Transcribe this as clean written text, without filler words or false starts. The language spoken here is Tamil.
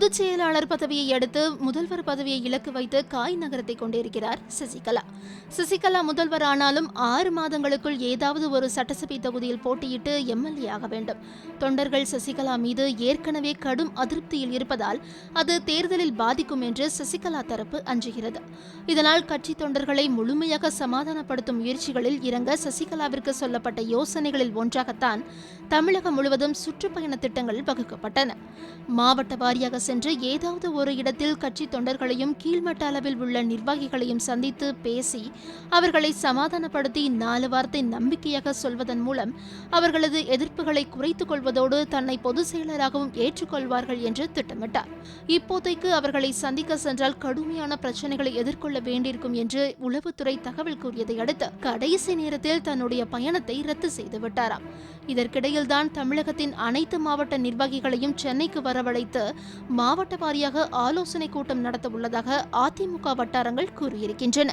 பொதுச் செயலாளர் பதவியை அடுத்து முதல்வர் பதவியை இலக்கு வைத்து காய் நகரத்தை கொண்டிருக்கிறார் சசிகலா. சசிகலா முதல்வர் ஆனாலும் 6 மாதங்களுக்குள் ஏதாவது ஒரு சட்டசபை தொகுதியில் போட்டியிட்டு எம்எல்ஏ ஆக வேண்டும். தொண்டர்கள் சசிகலா மீது ஏற்கனவே கடும் அதிருப்தியில் இருப்பதால் அது தேர்தலில் பாதிக்கும் என்று சசிகலா தரப்பு அஞ்சுகிறது. இதனால் கட்சி தொண்டர்களை முழுமையாக சமாதானப்படுத்தும் முயற்சிகளில் இறங்க சசிகலாவிற்கு சொல்லப்பட்ட யோசனைகளில் ஒன்றாகத்தான் தமிழகம் முழுவதும் சுற்றுப்பயண திட்டங்கள் வகுக்கப்பட்டன. மாவட்ட வாரியாக சென்று ஏதாவது ஒரு இடத்தில் கட்சி தொண்டர்களையும் கீழ்மட்ட அளவில் உள்ள நிர்வாகிகளையும் சந்தித்து பேசி அவர்களை சமாதானப்படுத்தி 4 வார்த்தை நம்பிக்கையாக சொல்வதன் மூலம் அவர்களது எதிர்ப்புகளை குறைத்துக் கொள்வதோடு தன்னை பொதுச் செயலராகவும் ஏற்றுக்கொள்வார்கள் என்று திட்டமிட்டார். இப்போதைக்கு அவர்களை சந்திக்க சென்றால் கடுமையான பிரச்சனைகளை எதிர்கொள்ள வேண்டியிருக்கும் என்று உளவுத்துறை தகவல் கூறியதை அடுத்து கடைசி நேரத்தில் தன்னுடைய பயணத்தை ரத்து செய்துவிட்டாராம். இதற்கிடையில்தான் தமிழகத்தின் அனைத்து மாவட்ட நிர்வாகிகளையும் சென்னைக்கு வரவழைத்து மாவட்ட வாரியாக ஆலோசனை கூட்டம் நடத்த உள்ளதாக அதிமுக வட்டாரங்கள் கூறியிருக்கின்றன.